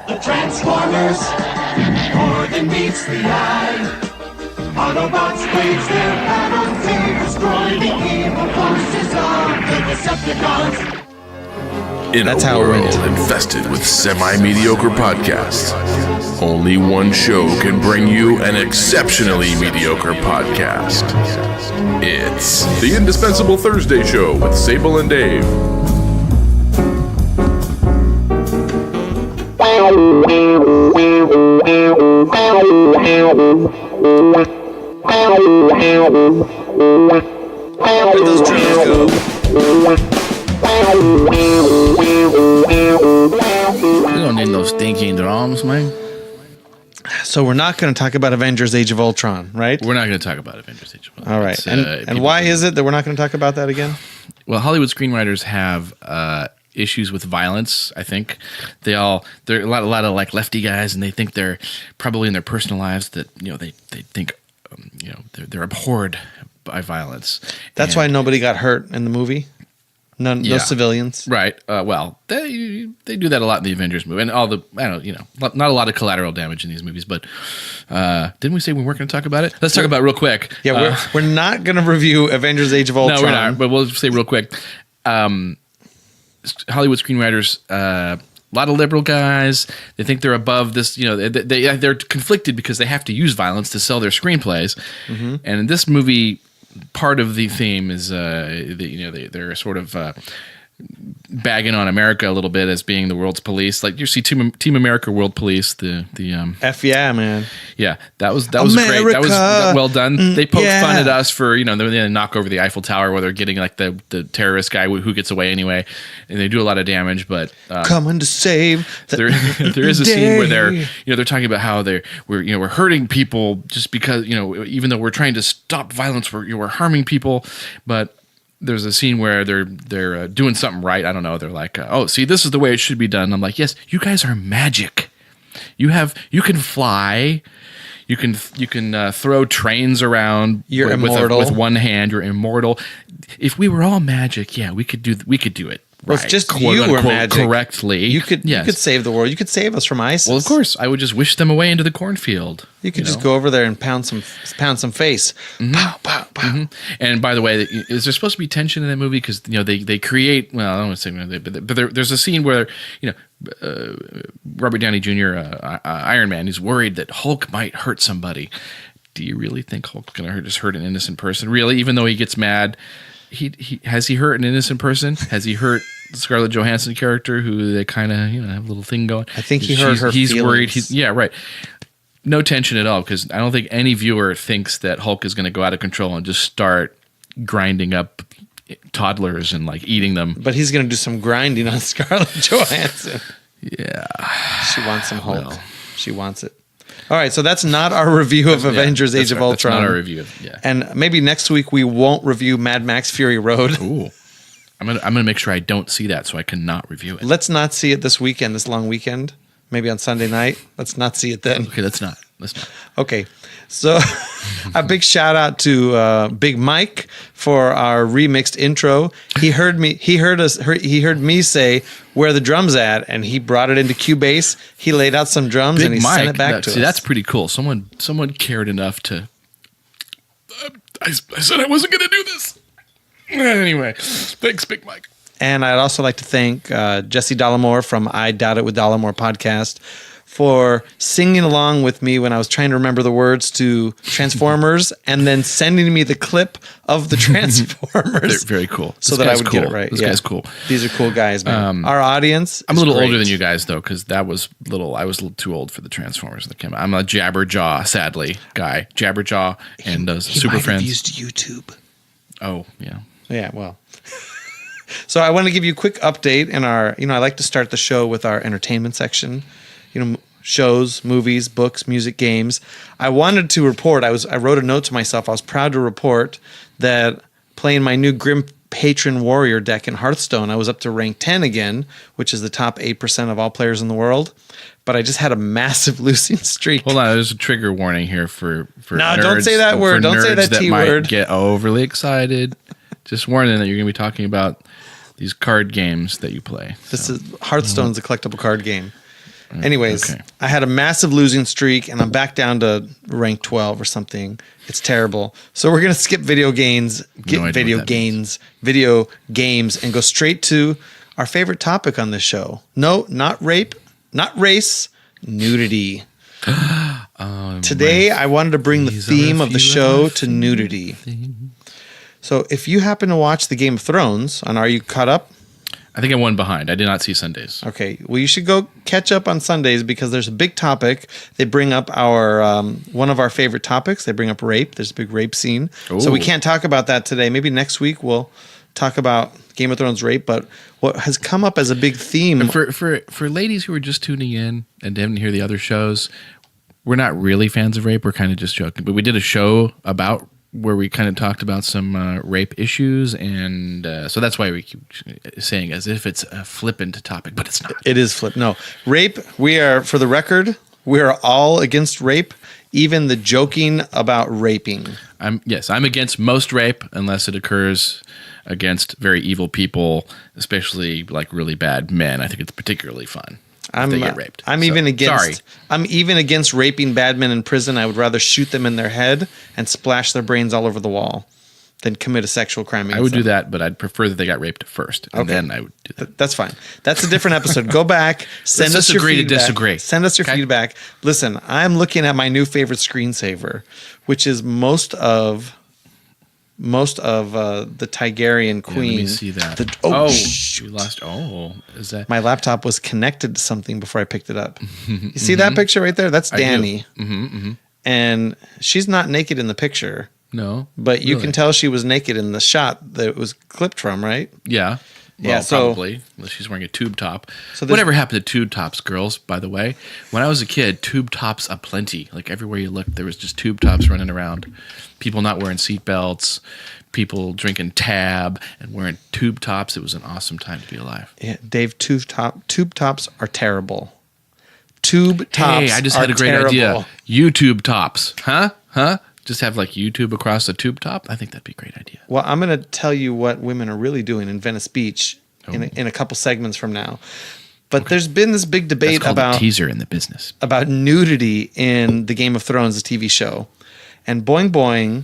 The Transformers, more than meets the eye. Autobots wage their battle to destroy the evil forces of the Decepticons. In That's a how it world went. infested with semi-mediocre podcasts, only one show can bring you an exceptionally mediocre podcast. It's the Indispensable Thursday Show with Sable and Dave. Where'd those drums go? We don't need those stinking drums, man. So we're not going to talk about Avengers: Age of Ultron, right? We're not going to talk about Avengers Age of Ultron. All right. It's, And people why can- is it that we're not going to talk about that again? Well, Hollywood screenwriters have issues with violence. I think they're a lot of like lefty guys, and they think they're probably in their personal lives that they think they're abhorred by violence. That's why nobody got hurt in the movie. No Yeah. civilians. Right. Well, they do that a lot in the Avengers movie, and all the not a lot of collateral damage in these movies. But didn't we say we weren't going to talk about it? Let's talk about it real quick. Yeah, we're not going to review Avengers: Age of Ultron. No, we're not. But we'll say real quick. Hollywood screenwriters, a lot of liberal guys. They think they're above this. They're conflicted because they have to use violence to sell their screenplays. Mm-hmm. And in this movie, part of the theme is they're sort of bagging on America a little bit as being the world's police. Like you see Team America World Police, the F yeah, man. yeah, that was great. That was well done. They poked yeah. fun at us for they knock over the Eiffel Tower where they're getting like the terrorist guy who gets away anyway, and they do a lot of damage. But Coming to save the there is a scene where day. they're talking about how we're hurting people just because even though we're trying to stop violence, we're harming people, but. There's a scene where they're doing something right. I don't know. They're like, oh, see, this is the way it should be done. I'm like, yes, you guys are magic. You can fly. You can throw trains around. You're with immortal. with one hand. You're immortal. If we were all magic, yeah, we could do it. Well, right, it's just quote, you were unquote, magic. correctly. You could save the world. You could save us from ISIS. Well, of course, I would just wish them away into the cornfield. You could just go over there and pound some face. Mm-hmm. Pow, pow, pow. Mm-hmm. And by the way, is there supposed to be tension in that movie? Because they create. Well, I don't want to say, but there's a scene where Robert Downey Jr., Iron Man, is worried that Hulk might hurt somebody. Do you really think Hulk's going to just hurt an innocent person? Really, even though he gets mad, has he hurt an innocent person? Has he hurt the Scarlett Johansson character, who they kind of have a little thing going? I think he hurt her He's worried. feelings. Yeah, right. No tension at all, because I don't think any viewer thinks that Hulk is going to go out of control and just start grinding up toddlers and like eating them. But he's going to do some grinding on Scarlett Johansson. Yeah. She wants some Hulk. Well. She wants it. All right, so that's not our review of Avengers: Yeah, Age of that's right. Ultron. That's not our review. Yeah. And maybe next week we won't review Mad Max: Fury Road. Ooh. I'm gonna make sure I don't see that so I cannot review it. Let's not see it this weekend, this long weekend. Maybe on Sunday night. Let's not see it then. Okay, let's not. Okay, so a big shout out to Big Mike for our remixed intro. He heard me say where the drums at, and he brought it into Cubase. He laid out some drums and he sent it back to us. That's pretty cool. Someone cared enough to. I said I wasn't gonna do this. Anyway, thanks, Big Mike. And I'd also like to thank Jesse Dollamore from I Doubt It with Dollamore podcast for singing along with me when I was trying to remember the words to Transformers and then sending me the clip of the Transformers. They're very cool. So This that I guy's would cool. get it right. This guy's cool. These are cool guys, man. Our audience I'm a is little great. older than you guys, though, because I was a little too old for the Transformers that came out. I'm a Jabberjaw, sadly, guy. Jabberjaw and He Super might have Friends. used YouTube. Oh, yeah. Yeah, well. So I want to give you a quick update in our, I like to start the show with our entertainment section, shows, movies, books, music, games. I wanted to report, I wrote a note to myself. I was proud to report that playing my new Grim Patron Warrior deck in Hearthstone, I was up to rank 10 again, which is the top 8% of all players in the world. But I just had a massive losing streak. Hold on, there's a trigger warning here for No, nerds, don't say that word. for Don't say nerds that T might word. Get overly excited. Just warning that you're going to be talking about these card games that you play. This is Hearthstone's a collectible card game. Anyways, Okay. I had a massive losing streak, and I'm back down to rank 12 or something. It's terrible. So we're gonna skip video games, idea what that means. video games, and go straight to our favorite topic on this show. No, not rape, not race, nudity. Today, I wanted to bring the These are a theme of the few show of to nudity. So if you happen to watch the Game of Thrones, and are you caught up? I think I'm one behind. I did not see Sundays. Okay, well, you should go catch up on Sundays because there's a big topic. They bring up our one of our favorite topics. They bring up rape. There's a big rape scene. So we Ooh. can't talk about that today. Maybe next week we'll talk about Game of Thrones rape. But what has come up as a big theme... For ladies who are just tuning in and didn't hear the other shows, we're not really fans of rape. We're kind of just joking. But we did a show about where we kind of talked about some rape issues, and so that's why we keep saying as if it's a flippant topic, but it's not. It is flip. No, rape. We are, for the record, we are all against rape, even the joking about raping. I'm against most rape unless it occurs against very evil people, especially like really bad men. I think it's particularly fun. If they get raped. I'm So, even against. Sorry. I'm even against raping bad men in prison. I would rather shoot them in their head and splash their brains all over the wall than commit a sexual crime against I would do them. that, but I'd prefer that they got raped first, and then I would do that. That's fine. That's a different episode. Go back. Send Let's us your disagree to feedback. disagree. Send us your Okay? feedback. Listen, I'm looking at my new favorite screensaver, which is most of the Targaryen queen. Let me see that. Shoot. We lost. Oh, is that? My laptop was connected to something before I picked it up. You see that picture right there? That's Dany. And she's not naked in the picture, No, but you really? can tell she was naked in the shot that it was clipped from, right? Yeah. Well, Yeah, so- probably. Unless she's wearing a tube top. So there's- Whatever happened to tube tops, girls, by the way? When I was a kid, tube tops aplenty. Like everywhere you looked, there was just tube tops running around. People not wearing seatbelts, people drinking tab and wearing tube tops. It was an awesome time to be alive. Yeah, Dave, tube tops are terrible. Tube tops Hey, I just are had a great terrible. idea. YouTube tops. Huh? Just have like YouTube across the tube top? I think that'd be a great idea. Well, I'm going to tell you what women are really doing in Venice Beach in Oh. a couple segments from now. But there's been this big That's debate called about a teaser in the business. about nudity in the Game of Thrones, the TV show. And Boing Boing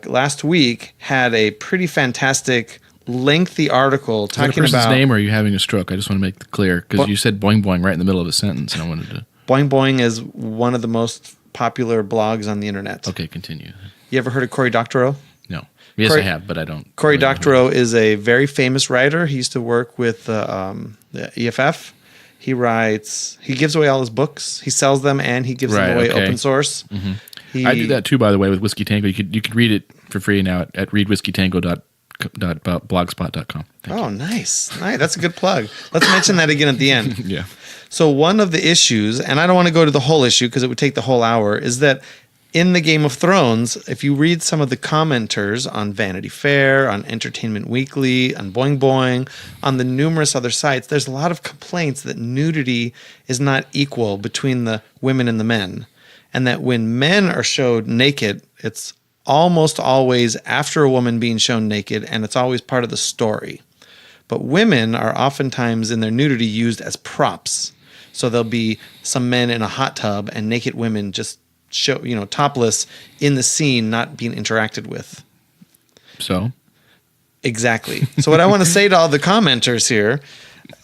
last week had a pretty fantastic, lengthy article Is that a talking person's about name or are you having a stroke? I just want to make it clear because What? you said boing boing right in the middle of a sentence and I wanted to. Boing Boing is one of the most popular blogs on the internet. Okay, continue. You ever heard of Cory Doctorow? No. Yes, Cory- I have, but I don't. Cory really know who- Doctorow is a very famous writer. He used to work with the EFF. He gives away all his books. He sells them and he gives Right, them away okay. open source. I do that too, by the way, with Whiskey Tango. You could read it for free now at readwhiskeytango.blogspot.com. Oh, nice. That's a good plug. Let's mention that again at the end. Yeah. So one of the issues, and I don't want to go to the whole issue because it would take the whole hour, is that in the Game of Thrones, if you read some of the commenters on Vanity Fair, on Entertainment Weekly, on Boing Boing, on the numerous other sites, there's a lot of complaints that nudity is not equal between the women and the men. And that when men are showed naked, it's almost always after a woman being shown naked, and it's always part of the story. But women are oftentimes in their nudity used as props. So there'll be some men in a hot tub and naked women just show, topless in the scene, not being interacted with. So Exactly. So what I want to say to all the commenters here,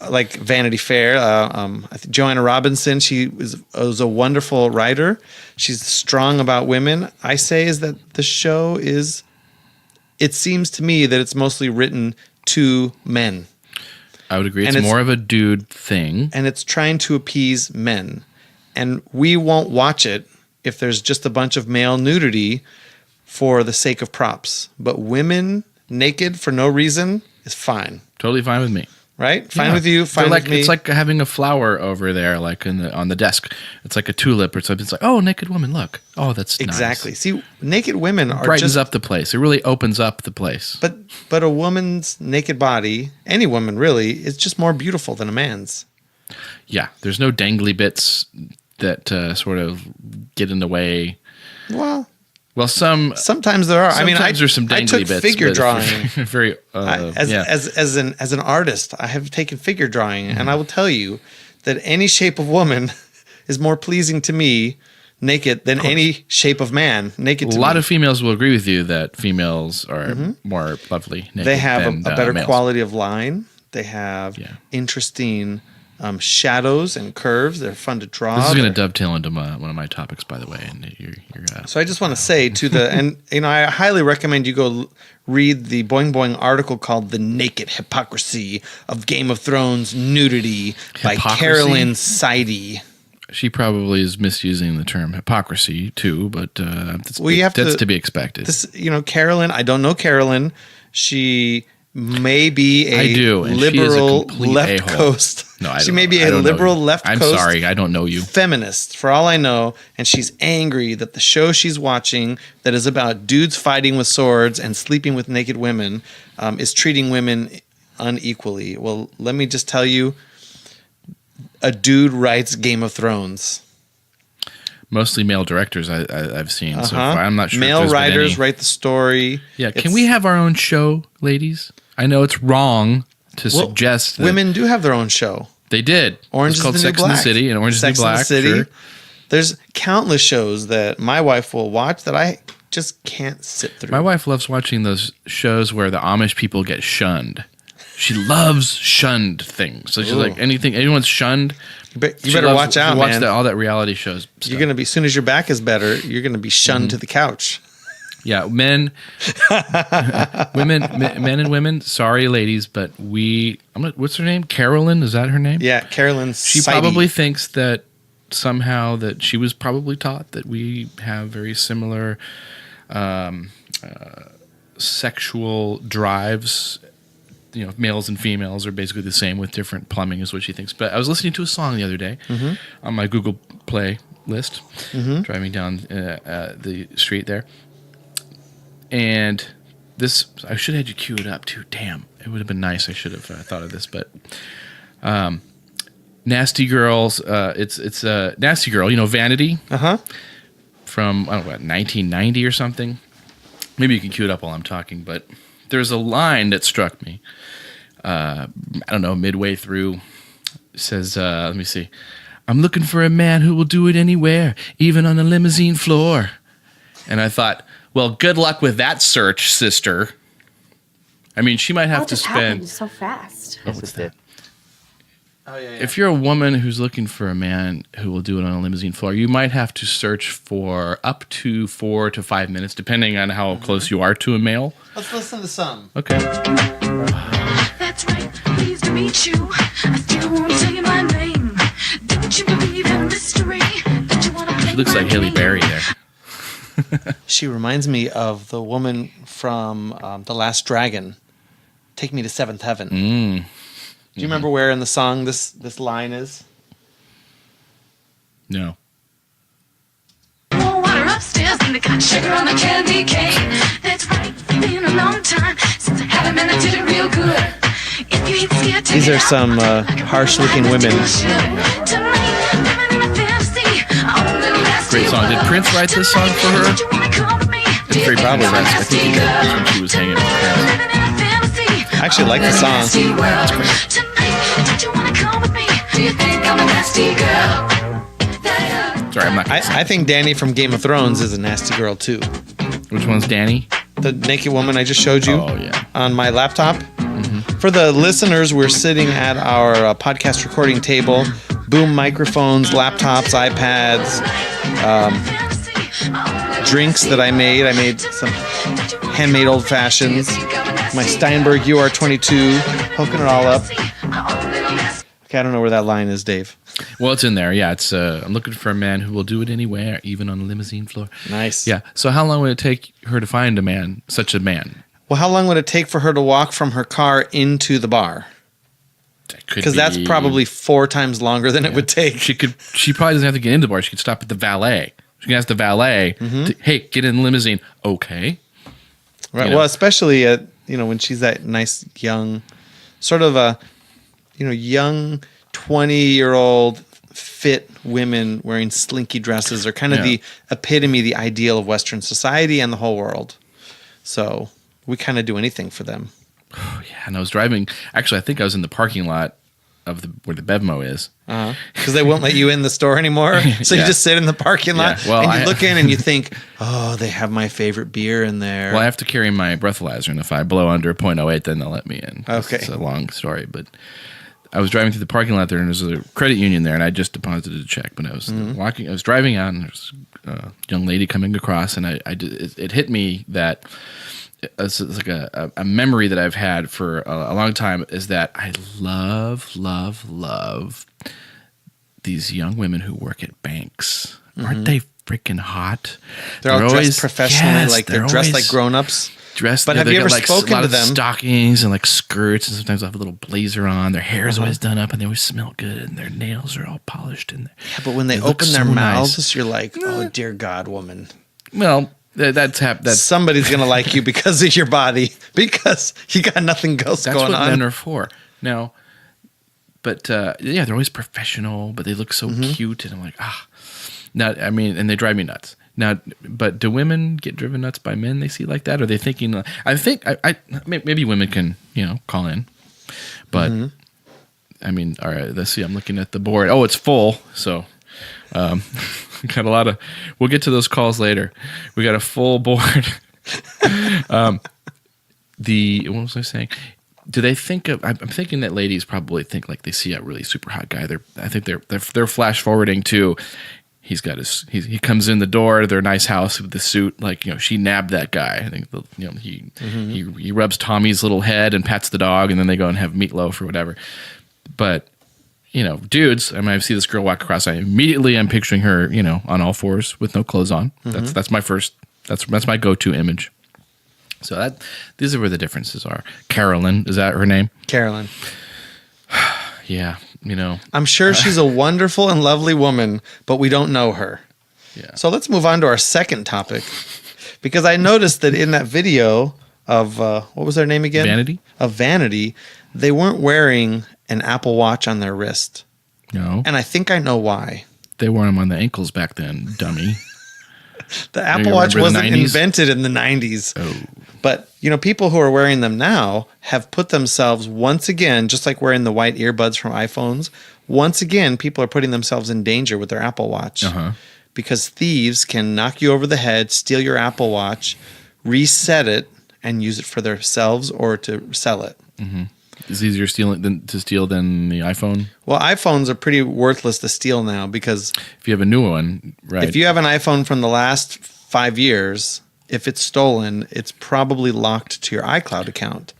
like Vanity Fair, I think Joanna Robinson, she was a wonderful writer. She's strong about women. I say is that the show it seems to me that it's mostly written to men. I would agree. And It's it's- more of a dude thing. And it's trying to appease men. And we won't watch it if there's just a bunch of male nudity for the sake of props. But women naked for no reason is fine. Totally fine with me. Right? Fine Yeah. with you, fine They're with me. It's like having a flower over there, like on the desk. It's like a tulip or something. It's like, oh, naked woman, look. Oh, that's Exactly. nice. See, naked women are Brightens just up the place. It really opens up the place. but a woman's naked body, any woman really, is just more beautiful than a man's. Yeah, there's no dangly bits that sort of get in the way. Well, Well, sometimes there are. sometimes there's some I dangly took bits. figure but drawing. very as an artist, I have taken figure drawing, and I will tell you that any shape of woman is more pleasing to me naked than any shape of man naked to A me. lot of females will agree with you that females are more lovely naked. They have than, a better males. quality of line. They have interesting shadows and curves. They're fun to draw. This is going to dovetail into one of my topics, by the way. And you're So I just want to say to the, and I highly recommend you go read the Boing Boing article called "The Naked Hypocrisy of Game of Thrones Nudity" by Hypocrisy? Carolyn Seide. she probably is misusing the term hypocrisy too, but that's, Well, you have that's to- to be expected. This, Carolyn. I don't know Carolyn. She may be a I do, and she is a liberal complete left a-hole. coast. No, I she don't may know. be I a don't know liberal you. left I'm coast. sorry, I don't know you. Feminist, for all I know, and she's angry that the show she's watching that is about dudes fighting with swords and sleeping with naked women is treating women unequally. Well, let me just tell you, a dude writes Game of Thrones. Mostly male directors I've seen so far. I'm not sure. if Male there's been writers any- write the story. Yeah, can It's- we have our own show, ladies? I know it's wrong to Well, suggest that women do have their own show. they did. Orange it's is called the Sex New and the Black. City, and Orange Sex is the and Black. the City. Sure. There's countless shows that my wife will watch that I just can't sit through. My wife loves watching those shows where the Amish people get shunned. She loves shunned things. So she's Ooh. like, anyone's shunned. You she better loves- watch she out, watch man. all that reality shows. You're gonna be, as soon as your back is better, you're gonna be shunned Mm-hmm. to the couch. Yeah, men, men and women. Sorry, ladies, but what's her name? Carolyn, is that her name? Yeah, Carolyn. She Seide. probably thinks that somehow that she was probably taught that we have very similar sexual drives. Males and females are basically the same with different plumbing, is what she thinks. But I was listening to a song the other day on my Google Play list, driving down the street there. And this, I should have had you cue it up too. Damn, it would have been nice. I should have thought of this, but Nasty Girls. It's a Nasty Girl. Vanity from, I don't know, 1990 or something. Maybe you can cue it up while I'm talking, but there's a line that struck me. I don't know, midway through. It says, let me see. I'm looking for a man who will do it anywhere, even on a limousine floor. And I thought, well, good luck with that search, sister. I mean, she might have What to just spend. happened so fast? Oh, what's that? Oh yeah. If you're a woman who's looking for a man who will do it on a limousine floor, you might have to search for up to 4 to 5 minutes, depending on how close you are to a male. Let's listen to some. Okay. That's right, pleased to meet you. I still won't tell you my name. Don't you believe in mystery? Don't you wanna play She looks my like Haley game? Berry there. She reminds me of the woman from The Last Dragon. Take me to Seventh Heaven. Do you remember where in the song this line is? No. More water upstairs and they got sugar on the candy cane. That's right, it's been a long time since I had a man that did it real good. If you ain't scared, take These it are out some like a harsh-looking real women. life tonight, living in a fantasy. Oh, little nasty Great song. Did girl. Prince write this song for her? Don't you wanna come with me? Do you Very think probably I'm a right. I think he nasty did. girl? That's when she was hanging with Prince. Living in a fantasy. I actually like the song. Nasty world. Tonight, don't you wanna come with me? Do you think I'm a nasty girl? Sorry, I'm not gonna sing. I think Danny from Game of Thrones is a nasty girl too. Which one's Danny? The naked woman I just showed you Oh, yeah. on my laptop. For the listeners, we're sitting at our podcast recording table. Boom microphones, laptops, iPads, drinks that I made. I made some handmade old fashions. My Steinberg UR22, hooking it all up. Okay, I don't know where that line is, Dave. Well, it's in there. Yeah, it's. I'm looking for a man who will do it anywhere, even on a limousine floor. Nice. Yeah. So how long would it take her to find a man, such a man? Well, how long would it take for her to walk from her car into the bar? That could Because that's be- probably 4 times longer than it would take. She probably doesn't have to get into the bar. She could stop at the valet. She can ask the valet, "Hey, get in the limousine." Okay. Right. You know. Well, especially at when she's that nice young, sort of a, young 20-year-old fit women wearing slinky dresses are kind of Yeah. the epitome, the ideal of Western society and the whole world. So we kind of do anything for them. Yeah, and I was driving. Actually, I think I was in the parking lot of where the Bevmo is. Because they won't let you in the store anymore. So you Yeah. just sit in the parking lot Yeah. Well, and you I- look in and you think, oh, they have my favorite beer in there. Well, I have to carry my breathalyzer, and if I blow under a 0.08, then they'll let me in. Okay. It's a long story, but I was driving through the parking lot there, and there's a credit union there, and I just deposited a check. But I was I was driving out, and there's a young lady coming across, and it hit me that it's like a memory that I've had for a long time is that I love these young women who work at banks. Aren't they freaking hot? they're all dressed always- professionally, yes, like they're dressed always like grown-ups. dressed. But have they you got, ever like, spoken a lot to of them? stockings and like skirts, and sometimes they'll have a little blazer on. Their hair is always done up, and they always smell good, and their nails are all polished. And Yeah, but when they look open their so mouths, nice. you're like, oh, dear God, woman. Well, that's Somebody's going to like you because of your body, because you got nothing else that's going what on. men are for. Now, but yeah, they're always professional, but they look so cute, and I'm like, Now, I mean, and they drive me nuts. Now, but do women get driven nuts by men they see like that? Or are they thinking? I think maybe women can call in, but I mean, all right. Let's see. I'm looking at the board. Oh, it's full. So, got a lot of. We'll get to those calls later. We got a full board. What was I saying? Do they think of? I'm thinking that ladies probably think like they see a really super hot guy. I think they're flash forwarding to. He's got he comes in the door to their nice house with the suit. Like, she nabbed that guy. I think, he rubs Tommy's little head and pats the dog, and then they go and have meatloaf or whatever. But, dudes, I mean, I see this girl walk across. I'm picturing her, on all fours with no clothes on. That's my first, that's my go-to image. So these are where the differences are. Carolyn, is that her name? Carolyn. Yeah. I'm sure she's a wonderful and lovely woman, but we don't know her. Yeah. So let's move on to our second topic, because I noticed that in that video of what was their name again? Vanity? Of Vanity, they weren't wearing an Apple Watch on their wrist, No. and I think I know why. They wore them on the ankles back then, dummy. The Apple you Watch remember the wasn't 90s? invented in the 90s. Oh. But, people who are wearing them now have put themselves once again, just like wearing the white earbuds from iPhones, once again, people are putting themselves in danger with their Apple Watch. Because thieves can knock you over the head, steal your Apple Watch, reset it, and use it for themselves or to sell it. It's easier to steal than the iPhone. Well, iPhones are pretty worthless to steal now, because If you have a new one, right? if you have an iPhone from the last 5 years, if it's stolen, it's probably locked to your iCloud account.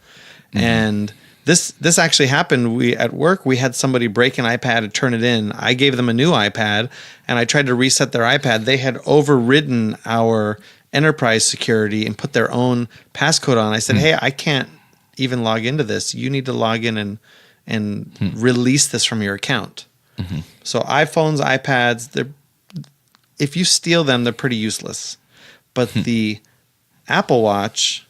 And this actually happened. At work, we had somebody break an iPad and turn it in. I gave them a new iPad, and I tried to reset their iPad. They had overridden our enterprise security and put their own passcode on. I said, hey, I can't even log into this. You need to log in and release this from your account. So iPhones, iPads, if you steal them, they're pretty useless. But the Apple Watch,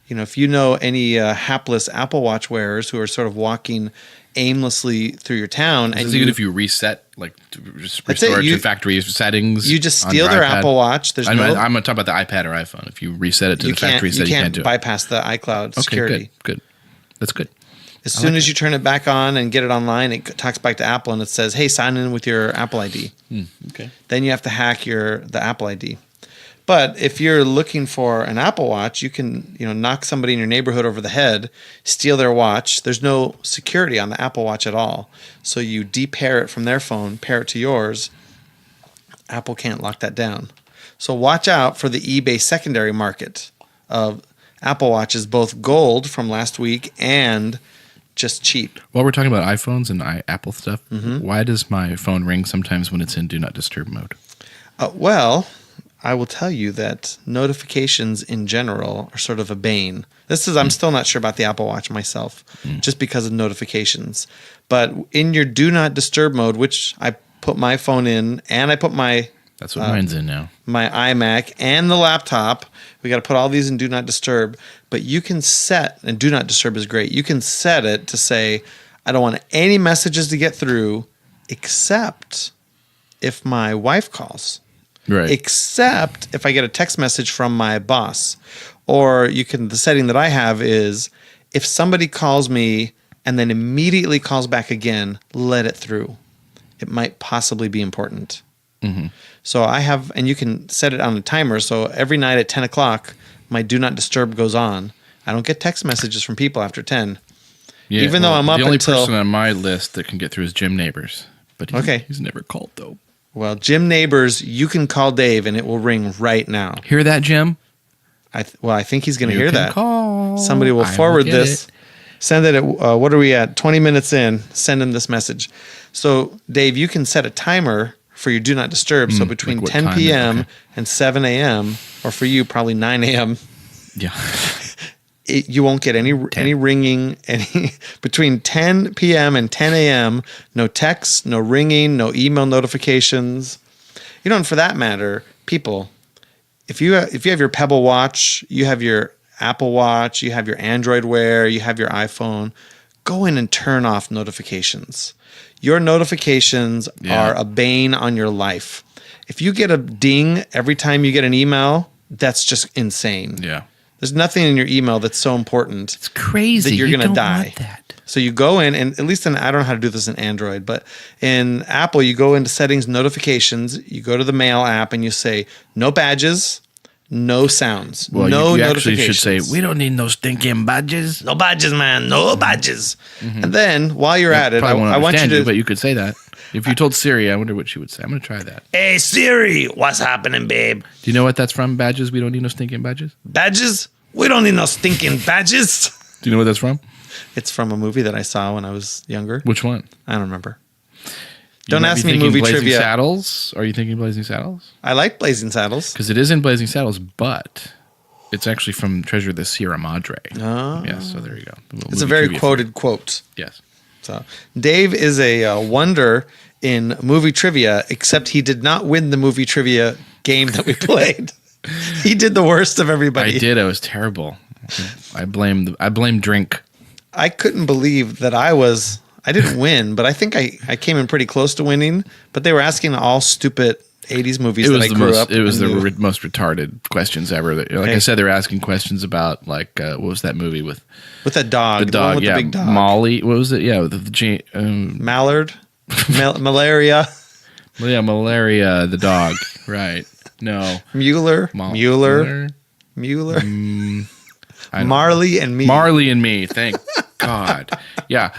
if you know any hapless Apple Watch wearers who are sort of walking aimlessly through your town, and Is it good if you reset, like just That's it. restore it You- to factory settings? you just on steal your their iPad? Apple Watch. There's I'm no, going to talk about the iPad or iPhone. If you reset it to you the factory can't, setting, you can't do it. bypass the iCloud Okay, security. good. That's good. As soon as you turn it back on and get it online, it talks back to Apple and it says, hey, sign in with your Apple ID. Okay. Then you have to hack the Apple ID. But if you're looking for an Apple Watch, you can, knock somebody in your neighborhood over the head, steal their watch. There's no security on the Apple Watch at all. So you de-pair it from their phone, pair it to yours. Apple can't lock that down. So watch out for the eBay secondary market of Apple Watches, both gold from last week and just cheap. While we're talking about iPhones and Apple stuff, Mm-hmm. why does my phone ring sometimes when it's in Do Not Disturb mode? Well, I will tell you that notifications in general are sort of a bane. I'm still not sure about the Apple Watch myself, just because of notifications. But in your Do Not Disturb mode, which I put my phone in, and I put my That's what mine's in now. iMac and the laptop, we got to put all these in Do Not Disturb. But you can set, and Do Not Disturb is great, you can set it to say, I don't want any messages to get through except if my wife calls. Right. Except if I get a text message from my boss. Or the setting that I have is if somebody calls me and then immediately calls back again, let it through. It might possibly be important. So I have, and you can set it on a timer. So every night at 10 o'clock, my do not disturb goes on. I don't get text messages from people after 10. Yeah, Even though I'm up the only until- person on my list that can get through is Jim Neighbors, but Okay. he's never called though. Well, Jim Neighbors, you can call Dave and it will ring right now. Hear that, Jim? I think he's going to You hear can that. Call. Somebody will I forward get this. it. Send it at, what are we at? 20 minutes in. Send him this message. So, Dave, you can set a timer for your do not disturb. So between like what 10 time? p.m. Okay. and 7 a.m., or for you, probably 9 a.m., Yeah. you won't get any ringing, between 10 p.m. and 10 a.m., no texts, no ringing, no email notifications. You know, and for that matter, people, if you have your Pebble Watch, you have your Apple Watch, you have your Android Wear, you have your iPhone, go in and turn off notifications. Your notifications Yeah. are a bane on your life. If you get a ding every time you get an email, that's just insane. Yeah. There's nothing in your email that's so important It's crazy. that you're You going to don't die. want that. So you go in, and at least in, I don't know how to do this in Android, but in Apple, you go into settings, notifications, you go to the mail app and you say, no badges, no sounds, Well, no you actually should notifications. say, we don't need no stinking badges. No badges, man, no badges. And then while you're at it, Probably won't I want you understand to, you, but you could say that. If you told Siri, I wonder what she would say. I'm going to try that. hey Siri, what's happening, babe? Do you know what that's from? Badges? We don't need no stinking badges? Badges? We don't need no stinking badges. Do you know what that's from? It's from a movie that I saw when I was younger. Which one? I don't remember. You Don't might ask be me thinking movie Blazing trivia. Saddles? Are you thinking Blazing Saddles? I like Blazing Saddles. Because it is in Blazing Saddles, but it's actually from Treasure of the Sierra Madre. Oh. Yes, so there you go. It's a very quoted quote. Yes. So Dave is a wonder in movie trivia, except he did not win the movie trivia game that we played. He did the worst of everybody. I did. I was terrible. I blame drink. I couldn't believe that I didn't win, but I think I came in pretty close to winning. But they were asking all stupid 80s movies that I grew up. It was and the knew. most retarded questions ever. Like I Hey. said, they were asking questions about what was that movie with With that dog. the one dog? with Yeah, the big dog. Molly. What was it? Yeah, with Mallard. Malaria. malaria. The dog. Right. No. Mueller. Mueller. I don't- Marley and me. Marley and me. Thank God. Yeah.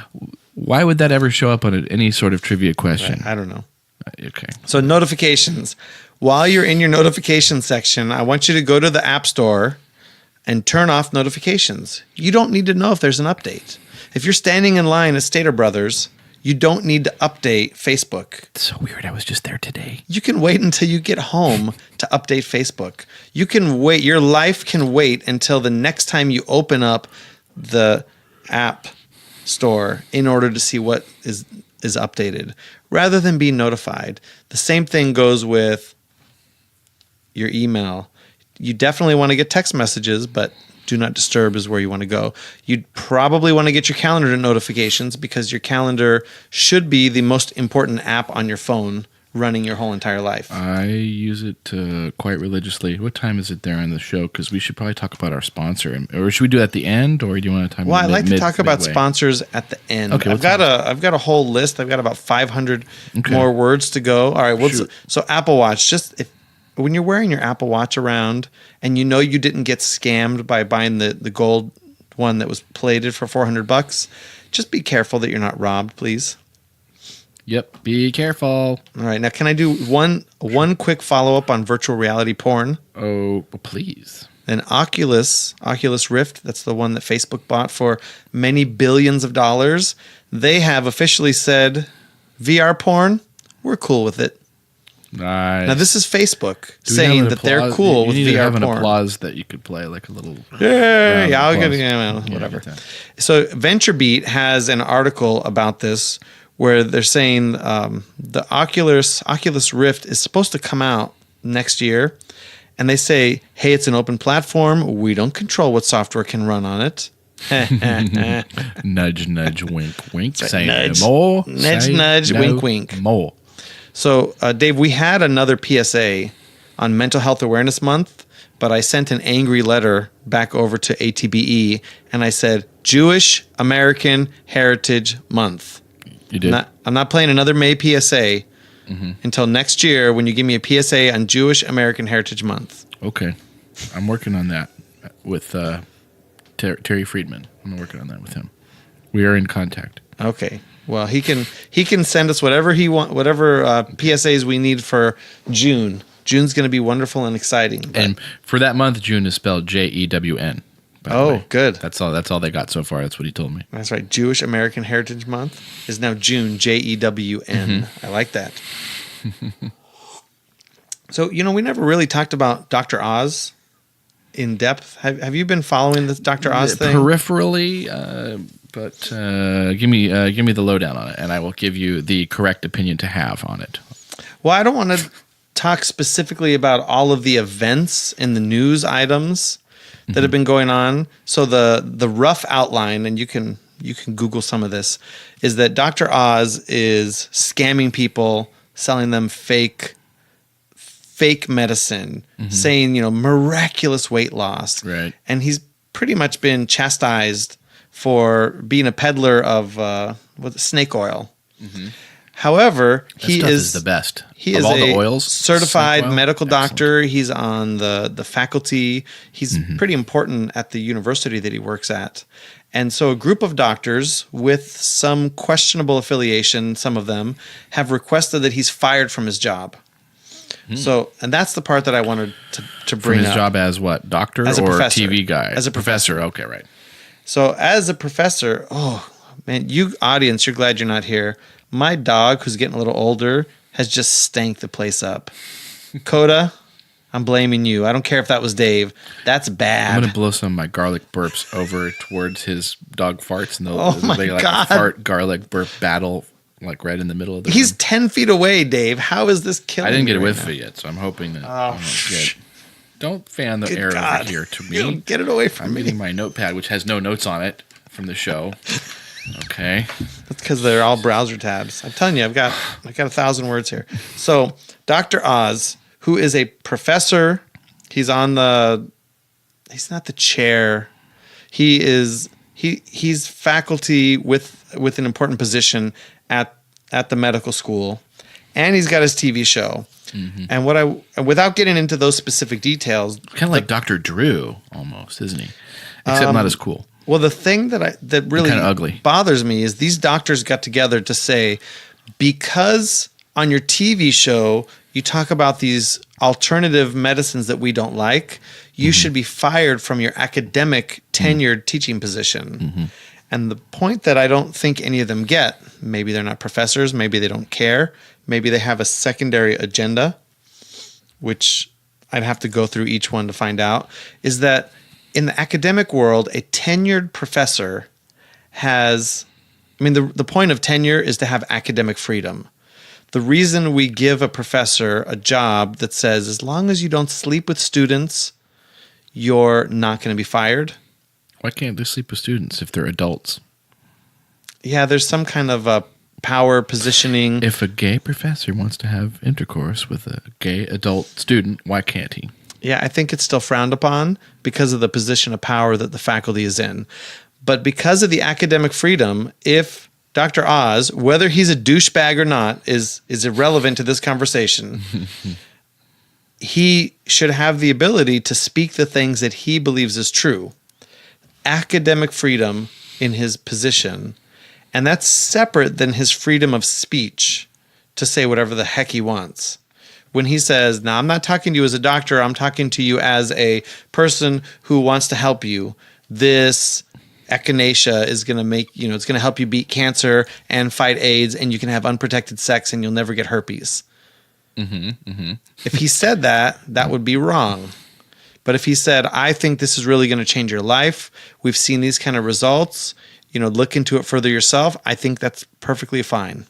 Why would that ever show up on any sort of trivia question? I don't know. Okay. So notifications. While you're in your notification section, I want you to go to the App Store and turn off notifications. You don't need to know if there's an update. If you're standing in line at Stater Brothers, you don't need to update Facebook. It's so weird. I was just there today. You can wait until you get home to update Facebook. You can wait. Your life can wait until the next time you open up the App Store in order to see what is updated, rather than be notified. The same thing goes with your email. You definitely want to get text messages, but do not disturb is where you want to go. You'd probably want to get your calendar notifications because your calendar should be the most important app on your phone running your whole entire life. I use it quite religiously. What time is it there on the show? Because we should probably talk about our sponsor, or should we do it at the end, or do you want to talk? Well, I like to talk about midway? sponsors at the end. Okay, I've got a whole list. I've got about 500 Okay. more words to go. All right. Well, Shoot. so Apple Watch. When you're wearing your Apple Watch around, and you know you didn't get scammed by buying the gold one that was plated for $400, just be careful that you're not robbed, please. Yep. Be careful. All right. Now, can I do one quick follow up on virtual reality porn? Oh, please. An Oculus Rift, that's the one that Facebook bought for many billions of dollars. They have officially said, VR porn, we're cool with it. Nice. Now, this is Facebook Do we saying have an that they're applause? cool you with need to VR have an porn. applause that you could play, like a little. Yeah, I'll applause. get it. Yeah, well, Yeah, whatever. get that. So VentureBeat has an article about this where they're saying the Oculus Rift is supposed to come out next year, and they say, "Hey, it's an open platform. We don't control what software can run on it." Nudge, nudge, wink, wink. Say nudge. more. Nudge, Say nudge, no wink, wink. More. So, Dave, we had another PSA on Mental Health Awareness Month but I sent an angry letter back over to ATBE, and I said, Jewish American Heritage Month. You did. I'm not playing another May PSA until next year when you give me a PSA on Jewish American Heritage Month. Okay. I'm working on that with Terry Friedman. I'm working on that with him. We are in contact. Okay. Well, he can send us whatever he want, whatever PSAs we need for June. June's going to be wonderful and exciting. But- And for that month, June is spelled JEWN. by the Oh, way. good. That's all they got so far. That's what he told me. That's right. Jewish American Heritage Month is now June, JEWN. I like that. So, we never really talked about Dr. Oz in depth. Have you been following this Dr. Oz thing? Peripherally, but give me the lowdown on it, and I will give you the correct opinion to have on it. Well, I don't want to talk specifically about all of the events and the news items that have been going on. So the rough outline, and you can Google some of this, is that Dr. Oz is scamming people, selling them fake medicine, saying, miraculous weight loss. Right. And he's pretty much been chastised for being a peddler of snake oil. However, That he stuff is the best. He Of is all a the oils, certified snake oil? medical Excellent. doctor. He's on the faculty. He's pretty important at the university that he works at. And so a group of doctors with some questionable affiliation, some of them, have requested that he's fired from his job. So, and that's the part that I wanted to From bring his up. job as what? Doctor As a or professor. TV guy? As a professor. Okay, right. So as a professor, oh man, you audience, you're glad you're not here. My dog, who's getting a little older, has just stank the place up. Coda, I'm blaming you. I don't care if that was Dave. That's bad. I'm gonna blow some of my garlic burps over towards his dog farts, and Oh my be like God. a fart garlic burp battle, like right in the middle of the. He's room. 10 feet away, Dave. How is this killing I didn't me get a right whiff now? of it yet, so I'm hoping that. I won't get. Don't fan the Good air God. over here to You me. get it away from I'm me. reading my notepad, which has no notes on it from the show. Okay. That's because they're all browser tabs. I'm telling you, I've got 1,000 words here. So Dr. Oz, who is a professor, he's not the chair. He's faculty with an important position at the medical school, and he's got his TV show. And without getting into those specific details, Kind of like Dr. Drew, almost, isn't he? Except not as cool. well, the thing that really Kinda ugly. bothers me is these doctors got together to say, because on your TV show you talk about these alternative medicines that we don't like, you should be fired from your academic tenured teaching position. And the point that I don't think any of them get, maybe they're not professors, maybe they don't care, maybe they have a secondary agenda, which I'd have to go through each one to find out, is that in the academic world, a tenured professor the point of tenure is to have academic freedom. The reason we give a professor a job that says, as long as you don't sleep with students, you're not going to be fired. Why can't they sleep with students if they're adults? Yeah, there's some kind of a power positioning. If a gay professor wants to have intercourse with a gay adult student, why can't he? Yeah, I think it's still frowned upon because of the position of power that the faculty is in. But because of the academic freedom, if Dr. Oz, whether he's a douchebag or not, is irrelevant to this conversation, he should have the ability to speak the things that he believes is true. Academic freedom in his position, and that's separate than his freedom of speech to say whatever the heck he wants. When he says, now I'm not talking to you as a doctor, I'm talking to you as a person who wants to help you. This echinacea is going to it's going to help you beat cancer and fight AIDS, and you can have unprotected sex and you'll never get herpes. If he said that, that would be wrong. But if he said, I think this is really going to change your life, we've seen these kind of results, look into it further yourself, I think that's perfectly fine.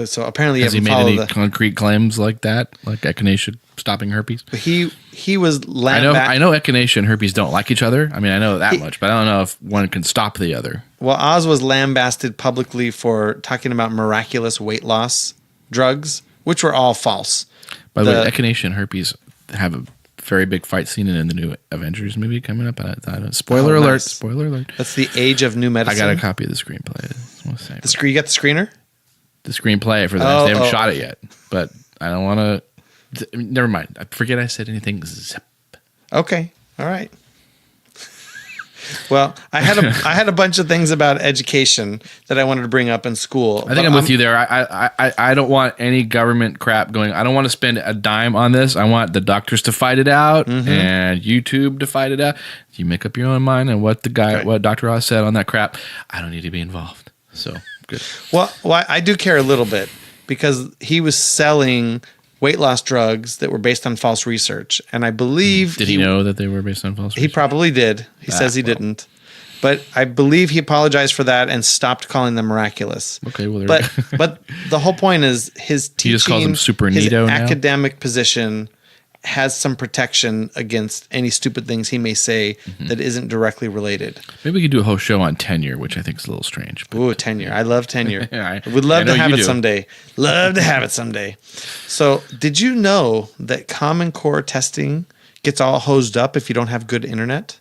So apparently Has he haven't made followed any concrete claims like that? Like echinacea stopping herpes? He was I know echinacea and herpes don't like each other. I mean, I know that much, but I don't know if one can stop the other. Well, Oz was lambasted publicly for talking about miraculous weight loss drugs, which were all false. By the way, echinacea and herpes have a very big fight scene in the new Avengers movie coming up. I don't, spoiler Oh, alert! nice. Spoiler alert! That's the age of new I medicine. got a copy of the screenplay. You got the screener? The screenplay for that. Oh, They haven't oh. shot it yet, but I don't want to. Never mind. I forget I said anything. Zip. Okay. All right. Well, I had a bunch of things about education that I wanted to bring up in school. I think I'm with you there. I don't want any government crap going. I don't want to spend a dime on this. I want the doctors to fight it out and YouTube to fight it out. You make up your own mind and what Dr. Oz said on that crap. I don't need to be involved. So good. Well, I do care a little bit because he was selling weight loss drugs that were based on false research, and I believe Did he know that they were based on false? He research? probably did. He says he didn't, but I believe he apologized for that and stopped calling them miraculous. Okay, well, there but we go. but the whole point is his teaching, He just calls them Super his Neato now? academic position has some protection against any stupid things he may say that isn't directly related. Maybe we could do a whole show on tenure, which I think is a little strange. But Ooh, tenure. I love tenure. Yeah, I would love I know to have you it do. someday. Love to have it someday. So, did you know that Common Core testing gets all hosed up if you don't have good internet?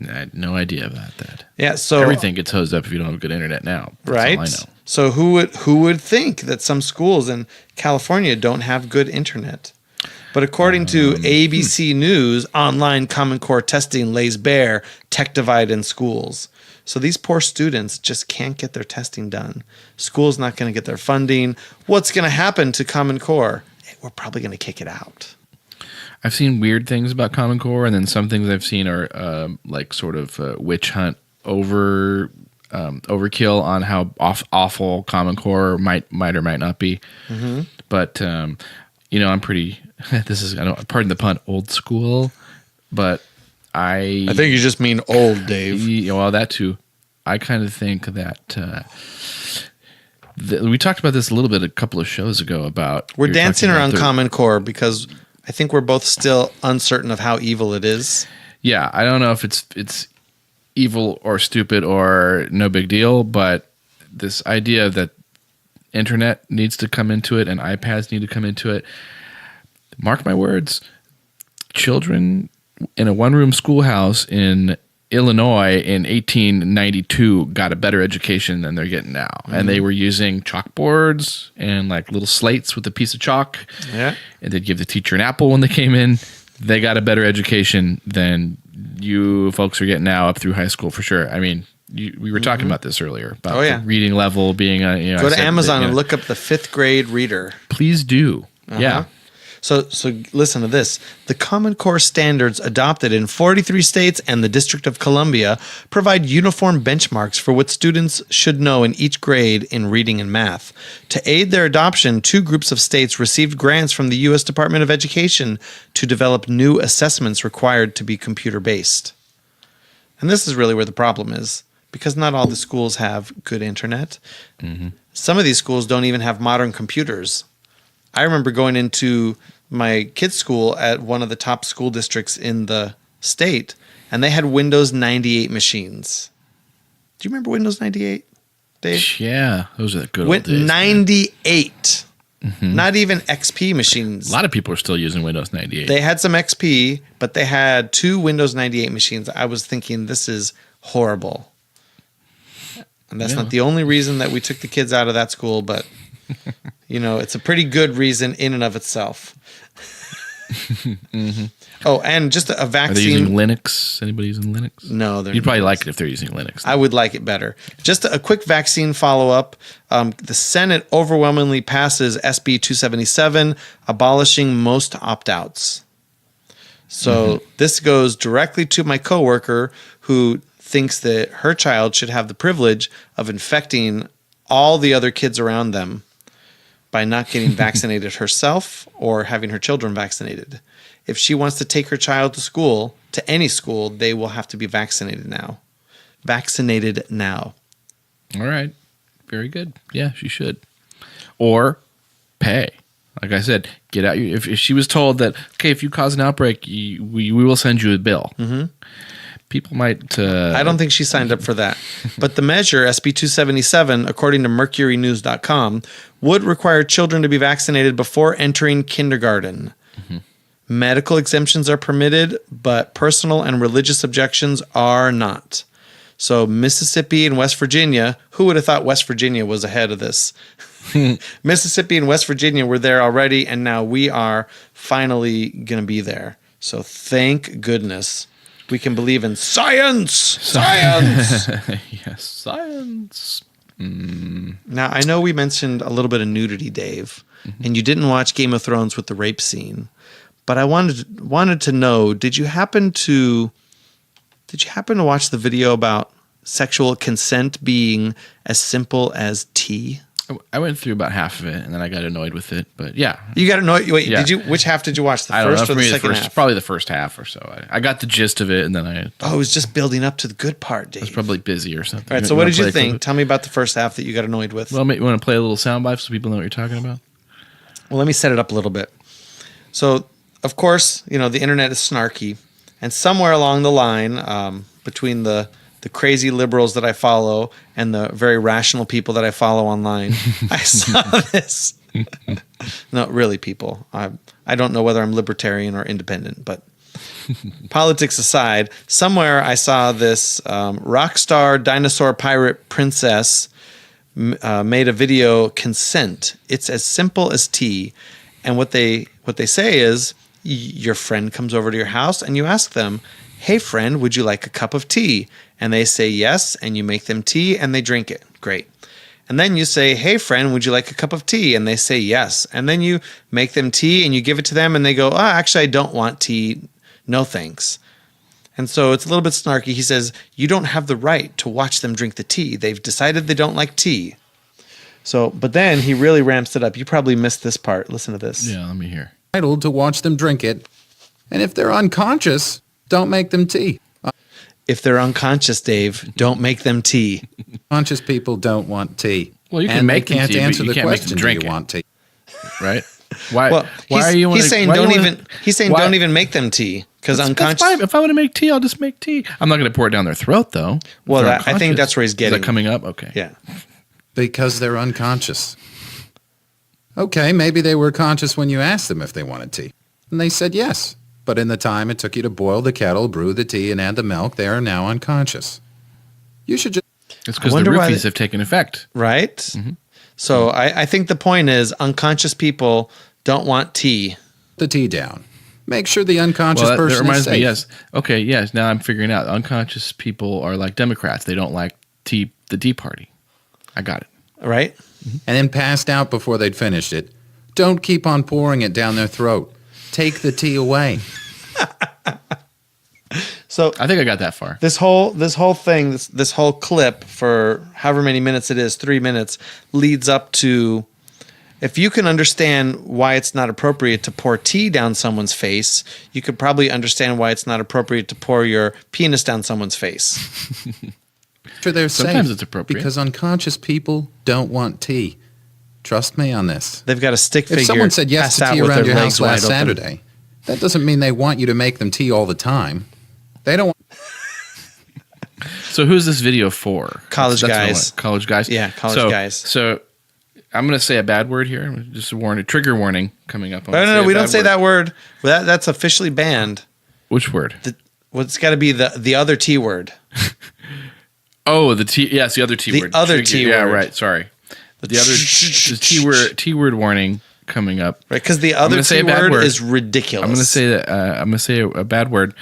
I had no idea about that. Yeah, so Everything gets hosed up if you don't have good internet now. That's right? all I know. So who would think that some schools in California don't have good internet? But according to ABC News, online Common Core testing lays bare tech divide in schools. So these poor students just can't get their testing done. School's not going to get their funding. What's going to happen to Common Core? We're probably going to kick it out. I've seen weird things about Common Core, and then some things I've seen are like sort of witch hunt overkill on how awful Common Core might or might not be. Mm-hmm. But I'm pretty. This is, I don't, pardon the pun, old school. But I think you just mean old, Dave. Yeah, well, that too. I kind of think that we talked about this a little bit a couple of shows ago about We're you were dancing talking around about Common Core because I think we're both still uncertain of how evil it is. Yeah, I don't know if it's evil or stupid or no big deal, but this idea that internet needs to come into it and iPads need to come into it. Mark my words, children in a one-room schoolhouse in Illinois in 1892 got a better education than they're getting now. Mm-hmm. And they were using chalkboards and like little slates with a piece of chalk. Yeah. And they'd give the teacher an apple when they came in. They got a better education than you folks are getting now up through high school for sure. I mean, we were talking about this earlier about the reading level being a, Go to Amazon and look up the 5th grade reader. Please do. Yeah. So listen to this. The Common Core standards adopted in 43 states and the District of Columbia provide uniform benchmarks for what students should know in each grade in reading and math. To aid their adoption, 2 groups of states received grants from the U.S. Department of Education to develop new assessments required to be computer-based. And this is really where the problem is, because not all the schools have good internet. Mm-hmm. Some of these schools don't even have modern computers. I remember going into my kids' school at one of the top school districts in the state, and they had Windows 98 machines. Do you remember Windows 98, Dave? Yeah, those are the good old days. 98. Mm-hmm. Not even XP machines. A lot of people are still using Windows 98. They had some XP, but they had 2 Windows 98 machines. I was thinking, this is horrible. And that's not the only reason that we took the kids out of that school, but... it's a pretty good reason in and of itself. Mm-hmm. Oh, and just a vaccine. Are they using Linux? Anybody using Linux? No, they're You'd probably like it if they're using Linux. I would like it better. Just a quick vaccine follow-up. The Senate overwhelmingly passes SB 277, abolishing most opt-outs. So this goes directly to my coworker who thinks that her child should have the privilege of infecting all the other kids around them by not getting vaccinated herself or having her children vaccinated. If she wants to take her child to school, to any school, they will have to be vaccinated now. Vaccinated now. All right. Very good. Yeah, she should. Or pay. Like I said, get out. If she was told that, okay, if you cause an outbreak, we will send you a bill. Mm-hmm. People might... I don't think she signed up for that. But the measure, SB 277, according to mercurynews.com, would require children to be vaccinated before entering kindergarten. Mm-hmm. Medical exemptions are permitted, but personal and religious objections are not. So Mississippi and West Virginia, who would have thought West Virginia was ahead of this? Mississippi and West Virginia were there already, and now we are finally going to be there. So thank goodness we can believe in science. Science. Yes, science. Now, I know we mentioned a little bit of nudity, Dave, and you didn't watch Game of Thrones with the rape scene, but I wanted to know, did you happen to watch the video about sexual consent being as simple as tea? I went through about half of it, and then I got annoyed with it. But yeah, You got to know. Wait, Yeah. did you? Which half did you watch? The I don't know. first For or the me, the second first, half? probably the first half or so. I got the gist of it, and then I Oh, it was just building up to the good part, Dave. was probably busy or something. All right. So, what did you think? Tell me about the first half that you got annoyed with. Well, you want to play a little soundbite so people know what you're talking about? Well, let me set it up a little bit. So, of course, the internet is snarky, and somewhere along the line, between the crazy liberals that I follow and the very rational people that I follow online, I saw this. No, really, people. I don't know whether I'm libertarian or independent, but politics aside, somewhere I saw this rock star dinosaur pirate princess made a video, consent. It's as simple as tea. And what they say is your friend comes over to your house and you ask them, hey friend, would you like a cup of tea? And they say yes, and you make them tea and they drink it. Great. And then you say, hey friend, would you like a cup of tea? And they say yes. And then you make them tea and you give it to them and they go, actually I don't want tea. No thanks. And so it's a little bit snarky. He says, you don't have the right to watch them drink the tea. They've decided they don't like tea. So, but then he really ramps it up. You probably missed this part. Listen to this. Yeah, let me hear. Entitled to watch them drink it. And if they're unconscious, don't make them tea. If they're unconscious, Dave, don't make them tea. Conscious people don't want tea. Well, you can and make they them can't tea, but answer you the can't make them question, do drink you it. want tea? Right? Why? Well, why are you? he's saying why do don't you even. wanna- He's saying why- don't even make them tea because That's unconscious. fine. If I want to make tea, I'll just make tea. I'm not going to pour it down their throat, though. If Well, they're I think unconscious. that's where he's Is getting. that coming up? Okay. Yeah. Because they're unconscious. Okay, maybe they were conscious when you asked them if they wanted tea. And they said yes. But in the time it took you to boil the kettle, brew the tea, and add the milk, they are now unconscious. You should just It's because the wonder why roofies they- have taken effect. Right. Mm-hmm. So I think the point is unconscious people don't want tea. put the tea down. Make sure the unconscious Well, that person reminds is safe. me. Yes. Okay. Yes. Now I'm figuring out. Unconscious people are like Democrats. They don't like the Tea Party. I got it. Right. And then passed out before they'd finished it. Don't keep on pouring it down their throat. Take the tea away. So I think I got that far. this whole thing, this whole clip for however many minutes it is, 3 minutes, leads up to, if you can understand why it's not appropriate to pour tea down someone's face, you could probably understand why it's not appropriate to pour your penis down someone's face. Sure, they're Sometimes safe it's appropriate. because unconscious people don't want tea. Trust me on this. They've got a stick figure. If someone said yes passed to out tea with around their your legs house last wide open. Saturday, that doesn't mean they want you to make them tea all the time. They don't want So who's this video for? College what I guys. want. College guys. Yeah, college So- guys. So I'm going to say a bad word here. Just a trigger warning coming up. No, we don't say that word. That's officially banned. Which word? Well, it's got to be the other T word. Oh, the T. Yes, the other T The word. other Trigger- T Yeah, word. right. Sorry. The other the T word warning coming up. Right, because the I'm other gonna say T a bad word word. is ridiculous. I'm going to say that. I'm going to say a bad word.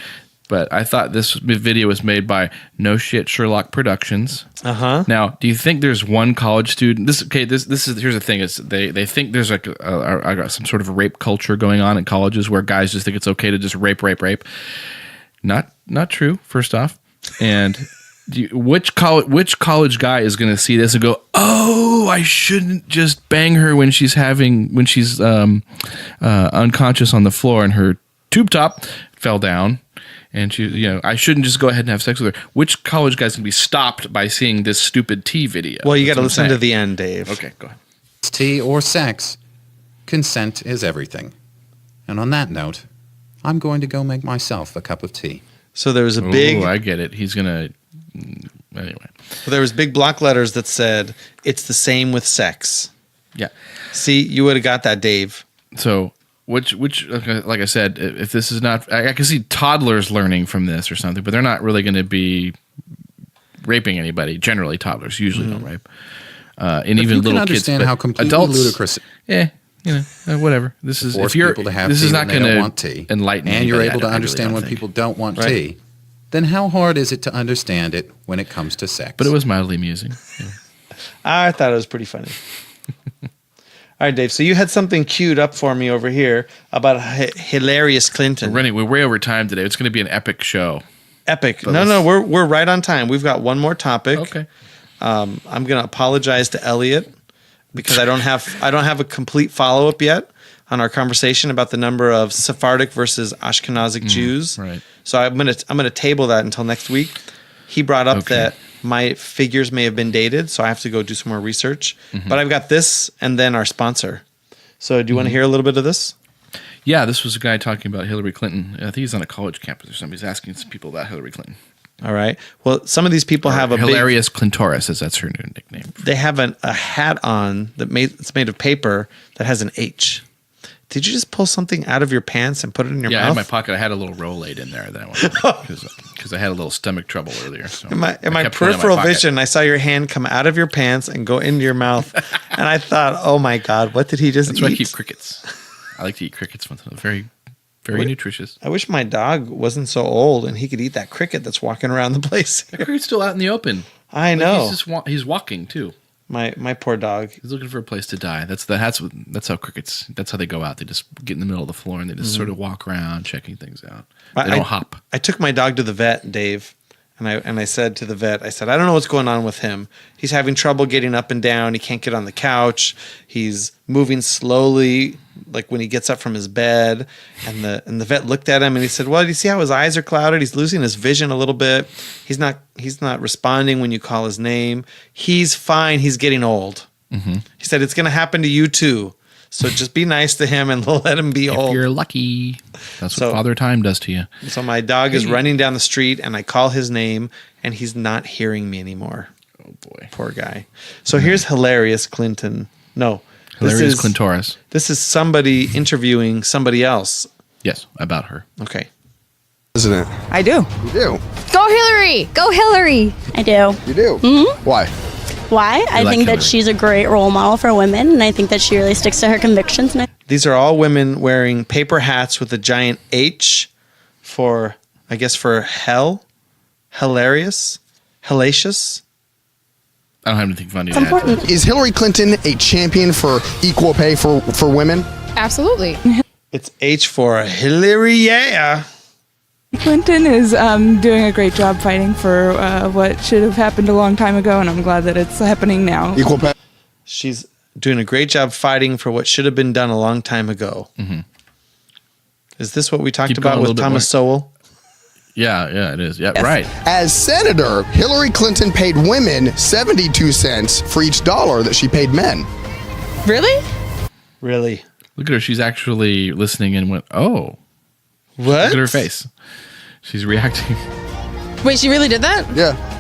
But I thought this video was made by No Shit Sherlock Productions. Uh-huh. Now, do you think there's one college student? This is here's the thing: is they think there's like some sort of a rape culture going on in colleges where guys just think it's okay to just rape. Not true. First off, and which college guy is going to see this and go, oh, I shouldn't just bang her when she's unconscious on the floor and her tube top fell down. And I shouldn't just go ahead and have sex with her. Which college guy's gonna be stopped by seeing this stupid tea video? Well, you got to That's what listen I'm to the end, Dave. saying. Okay, go ahead. tea or sex. Consent is everything. And on that note, I'm going to go make myself a cup of tea. So there was Oh, I get it. He's gonna anyway. big block letters that said it's the same with sex. Yeah. See, you would have got that, Dave. So Which, okay, like I said, if this is not, I can see toddlers learning from this or something, but they're not really going to be raping anybody. Generally, toddlers usually don't rape, and even you little can understand kids. how But completely adults, ludicrous. Yeah, whatever. This is Force if you're. people to have This tea is when not they going don't to want tea, enlighten, and you're anybody. able to I really understand don't when think. people don't want Right. tea. Then how hard is it to understand it when it comes to sex? But it was mildly amusing. Yeah. I thought it was pretty funny. All right, Dave. So you had something queued up for me over here about hilarious Clinton. We're way over time today. It's going to be an epic show. Epic. But No, we're right on time. We've got one more topic. Okay. I'm gonna apologize to Elliot because I don't have a complete follow up yet on our conversation about the number of Sephardic versus Ashkenazic Jews. right. So I'm gonna table that until next week. He brought up Okay. that my figures may have been dated, so I have to go do some more research. Mm-hmm. But I've got this and then our sponsor. So do you want to hear a little bit of this? Yeah, this was a guy talking about Hillary Clinton. I think he's on a college campus or something. He's asking some people about Hillary Clinton. All right. Well, some of these people have a big, Hilarious Clintoris, as that's her new nickname. they have a hat on it's made of paper that has an H. Did you just pull something out of your pants and put it in your Yeah, I mouth? had my pocket. I had a little Rolade in there that I wanted because I had a little stomach trouble earlier. So In my I kept putting it in peripheral pocket. vision, I saw your hand come out of your pants and go into your mouth, and I thought, "Oh my God, what did he just That's eat?" why I keep crickets. I like to eat crickets once in a while. Very, very nutritious. I wish my dog wasn't so old and he could eat that cricket that's walking around the place. The cricket's still out in the open. I know. He's walking too. My poor dog. He's looking for a place to die. That's how crickets. That's how they go out. They just get in the middle of the floor and they just sort of walk around, checking things out. They don't hop. I took my dog to the vet, Dave, and I said to the vet, I said, I don't know what's going on with him. He's having trouble getting up and down. He can't get on the couch. He's moving slowly, like when he gets up from his bed. And the vet looked at him and he said, well, do you see how his eyes are clouded? He's losing his vision a little bit. He's not responding when you call his name. He's fine. He's getting old. Mm-hmm. He said, it's going to happen to you too. So just be nice to him and let him be If old. you're lucky, that's So- what Father Time does to you. So my dog is running down the street and I call his name and he's not hearing me anymore. Oh boy, Poor guy. So here's hilarious Clinton. No. hilarious Clintoris. This is somebody interviewing somebody else. Yes, about her. Okay. President. I do. You do. Go Hillary! Go Hillary! I do. You do. Mm-hmm. Why? Why? I like think that Hillary. she's a great role model for women, and I think that she really sticks to her convictions. And These are all women wearing paper hats with a giant H for, I guess, for hell. Hilarious. Hellacious. I don't have anything funny it's to add. important. Is Hillary Clinton a champion for equal pay for women? Absolutely. It's H for Hillary, yeah. Clinton is doing a great job fighting for what should have happened a long time ago, and I'm glad that it's happening now. Equal pay. She's doing a great job fighting for what should have been done a long time ago. Mm-hmm. Is this what we talked Keep going about a with little bit Thomas Sowell? Yeah, it is. Yeah, right. As senator, Hillary Clinton paid women 72 cents for each dollar that she paid men. Really? Really? Look at her. She's actually listening and went, "Oh." What? Look at her face. She's reacting. Wait, she really did that? Yeah.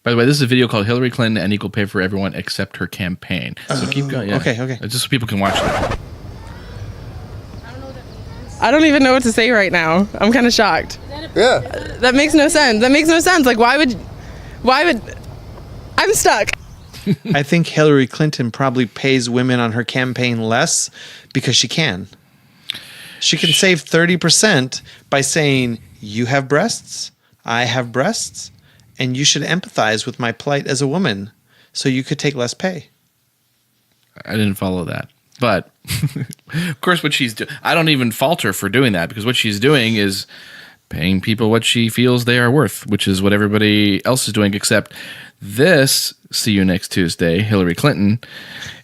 By the way, this is a video called Hillary Clinton and Equal Pay for Everyone Except Her Campaign. So keep going. Yeah. okay. Just so people can watch that. I don't even know what to say right now. I'm kind of shocked. Yeah. That makes no sense. Like, why would, I'm stuck. I think Hillary Clinton probably pays women on her campaign less because she can. She can save 30% by saying, you have breasts, I have breasts, and you should empathize with my plight as a woman so you could take less pay. I didn't follow that. But, of course, what she's doing, I don't even fault her for doing that because what she's doing is paying people what she feels they are worth, which is what everybody else is doing, except this, see you next Tuesday, Hillary Clinton,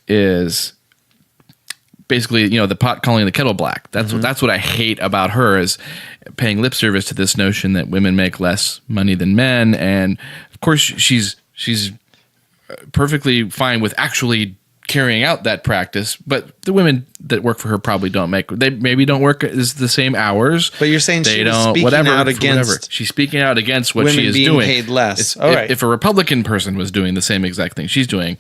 is basically, the pot calling the kettle black. That's what I hate about her is paying lip service to this notion that women make less money than men. And, of course, she's perfectly fine with actually carrying out that practice, but the women that work for her probably don't work as the same hours. But you're saying they she was don't speaking out against She's speaking out against what women she is being doing. paid less. It's- All right. If a Republican person was doing the same exact thing she's doing,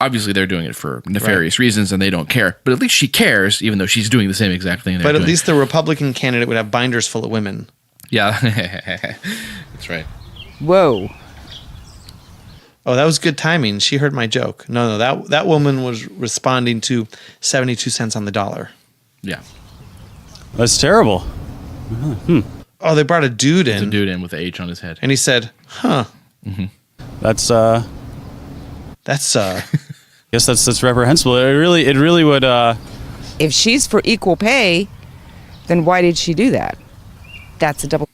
obviously they're doing it for nefarious reasons and they don't care. But at least she cares, even though she's doing the same exact thing. But at least the Republican candidate would have binders full of women. Yeah, that's right. Whoa. Oh, that was good timing. She heard my joke. No, that woman was responding to 72 cents on the dollar. Yeah. That's terrible. Oh, they brought a dude There's in. a dude in with the H on his head. And he said, huh. That's That's guess that's reprehensible. It really would If she's for equal pay, then why did she do that? That's a double.